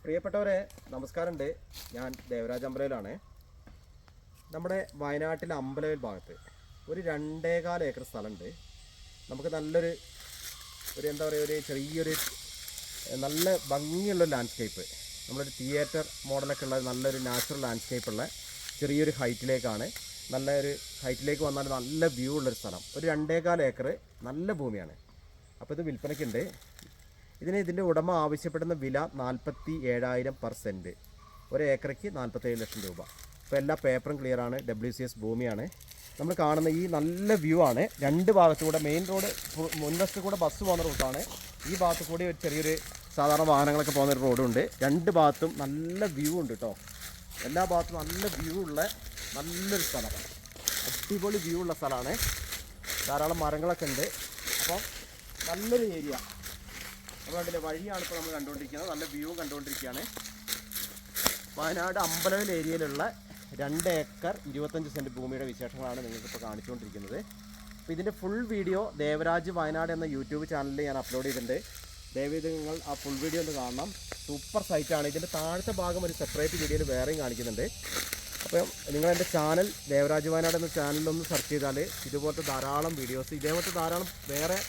പ്രിയപ്പെട്ടവരെ നമസ്കാരമുണ്ട്. ഞാൻ ദേവരാജ് അമ്പലയിലാണ്. നമ്മുടെ വയനാട്ടിലെ അമ്പലവയൽ ഭാഗത്ത് ഒരു 2.25 ഏക്കർ സ്ഥലമുണ്ട്. നമുക്ക് നല്ലൊരു എന്താ പറയുക, ഒരു ചെറിയൊരു നല്ല ഭംഗിയുള്ള ലാൻഡ്സ്കേപ്പ്, നമ്മളൊരു തിയേറ്റർ മോഡലൊക്കെ ഉള്ള നല്ലൊരു നാച്ചുറൽ ലാൻഡ്സ്കേപ്പുള്ള ചെറിയൊരു ഹൈറ്റിലേക്കാണ്. നല്ലൊരു ഹൈറ്റിലേക്ക് വന്നാൽ നല്ല വ്യൂ ഉള്ളൊരു സ്ഥലം. ഒരു 2.25 ഏക്കർ നല്ല ഭൂമിയാണ്. അപ്പോൾ ഇത് വിൽപ്പനയ്ക്കുണ്ട്. ഇതിൻ്റെ ഉടമ ആവശ്യപ്പെടുന്ന വില 47,000 പെർ സെൻറ്റ്. ഒരു ഏക്കറയ്ക്ക് 47 ലക്ഷം രൂപ. ഇപ്പോൾ എല്ലാ പേപ്പറും ക്ലിയറാണ്. WCS ഭൂമിയാണ്. നമ്മൾ കാണുന്ന ഈ നല്ല വ്യൂ ആണ്. രണ്ട് ഭാഗത്തുകൂടെ മെയിൻ റോഡ് മുൻവശത്ത് കൂടെ ബസ് പോകുന്ന റൂട്ടാണ്. ഈ ഭാഗത്ത് കൂടി ഒരു ചെറിയൊരു സാധാരണ വാഹനങ്ങളൊക്കെ പോകുന്നൊരു റോഡുണ്ട്. രണ്ട് ഭാഗത്തും നല്ല വ്യൂ ഉണ്ട് കേട്ടോ. എല്ലാ ഭാഗത്തും നല്ല വ്യൂ ഉള്ള നല്ലൊരു സ്ഥലം, അടിപൊളി വ്യൂ ഉള്ള സ്ഥലമാണ്. ധാരാളം മരങ്ങളൊക്കെ ഉണ്ട്. അപ്പം നല്ലൊരു ഏരിയ. നമ്മൾ കണ്ടില്ലേ, വഴിയാണ് ഇപ്പോൾ നമ്മൾ കണ്ടുകൊണ്ടിരിക്കുന്നത്. നല്ല വ്യൂ കണ്ടുകൊണ്ടിരിക്കുകയാണ്. വയനാട് അമ്പലവയൽ ഏരിയയിലുള്ള 2 ഏക്കർ 25 സെൻറ്റ് ഭൂമിയുടെ വിശേഷങ്ങളാണ് നിങ്ങൾക്കിപ്പോൾ കാണിച്ചുകൊണ്ടിരിക്കുന്നത്. അപ്പോൾ ഇതിൻ്റെ ഫുൾ വീഡിയോ ദേവരാജ് വയനാട് എന്ന യൂട്യൂബ് ചാനലിൽ ഞാൻ അപ്ലോഡ് ചെയ്തിട്ടുണ്ട്. ദയവേത് നിങ്ങൾ ആ ഫുൾ വീഡിയോ ഒന്ന് കാണണം. സൂപ്പർ സൈറ്റാണ്. ഇതിൻ്റെ താഴത്തെ ഭാഗം ഒരു സെപ്പറേറ്റ് വീഡിയോയിൽ വേറെയും കാണിക്കുന്നുണ്ട്. അപ്പം നിങ്ങളെൻ്റെ ചാനൽ ദേവരാജ് വയനാട് എന്ന ചാനലിലൊന്ന് സെർച്ച് ചെയ്താൽ ഇതുപോലത്തെ ധാരാളം വീഡിയോസ്, ഇതേപോലത്തെ ധാരാളം വേറെ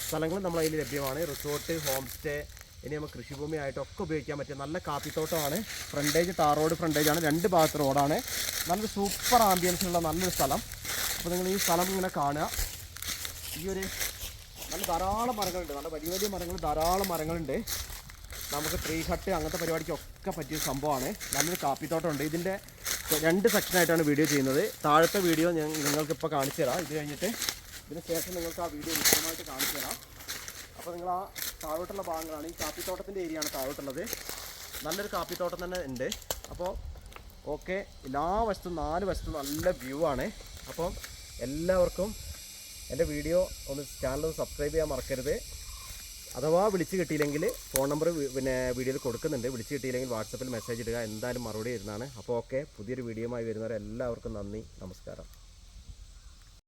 സ്ഥലങ്ങളും നമ്മളതിൽ ലഭ്യമാണ്. റിസോർട്ട്, ഹോം സ്റ്റേ, ഇനി നമുക്ക് കൃഷിഭൂമി ആയിട്ടൊക്കെ ഉപയോഗിക്കാൻ പറ്റിയ നല്ല കാപ്പിത്തോട്ടമാണ്. ഫ്രണ്ടേജ് ടാർ റോഡ് ഫ്രണ്ടേജാണ്. 2 ഭാഗത്ത് റോഡാണ്. നല്ലൊരു സൂപ്പർ ആംബിയൻസുള്ള നല്ലൊരു സ്ഥലം. അപ്പോൾ നിങ്ങൾ ഈ സ്ഥലം ഇങ്ങനെ കാണുക. ഈ ഒരു നല്ല ധാരാളം മരങ്ങളുണ്ട്. നല്ല വലിയ വലിയ മരങ്ങൾ, ധാരാളം മരങ്ങളുണ്ട്. നമുക്ക് ട്രീ ഹട്ട് അങ്ങനത്തെ പരിപാടിക്കൊക്കെ പറ്റിയ സംഭവമാണ്. നല്ലൊരു കാപ്പിത്തോട്ടമുണ്ട്. ഇതിൻ്റെ 2 സെക്ഷനായിട്ടാണ് വീഡിയോ ചെയ്യുന്നത്. താഴത്തെ വീഡിയോ ഞാൻ നിങ്ങൾക്കിപ്പോൾ കാണിച്ചു തരാം. ഇത് കഴിഞ്ഞിട്ട് ഇതിന് ശേഷം നിങ്ങൾക്ക് ആ വീഡിയോ വിശദമായിട്ട് കാണിച്ചു തരാം. അപ്പോൾ നിങ്ങൾ ആ താഴോട്ടുള്ള ഭാഗങ്ങളാണ്, ഈ കാപ്പിത്തോട്ടത്തിൻ്റെ ഏരിയയാണ് താഴോട്ടുള്ളത്. നല്ലൊരു കാപ്പിത്തോട്ടം തന്നെ ഉണ്ട്. അപ്പോൾ ഓക്കെ, എല്ലാ വശത്തും 4 വശത്തും നല്ല വ്യൂ ആണ്. അപ്പം എല്ലാവർക്കും എൻ്റെ വീഡിയോ ചാനൽ സബ്സ്ക്രൈബ് ചെയ്യാൻ മറക്കരുത്. അഥവാ വിളിച്ച് കിട്ടിയില്ലെങ്കിൽ ഫോൺ നമ്പർ വീഡിയോയിൽ കൊടുക്കുന്നുണ്ട്. വിളിച്ച് കിട്ടിയില്ലെങ്കിൽ വാട്സപ്പിൽ മെസ്സേജ് ഇടുക. എന്തായാലും മറുപടി വരുന്നതാണ്. അപ്പോൾ ഓക്കെ, പുതിയൊരു വീഡിയോയുമായി വരുന്നവരെല്ലാവർക്കും നന്ദി, നമസ്കാരം.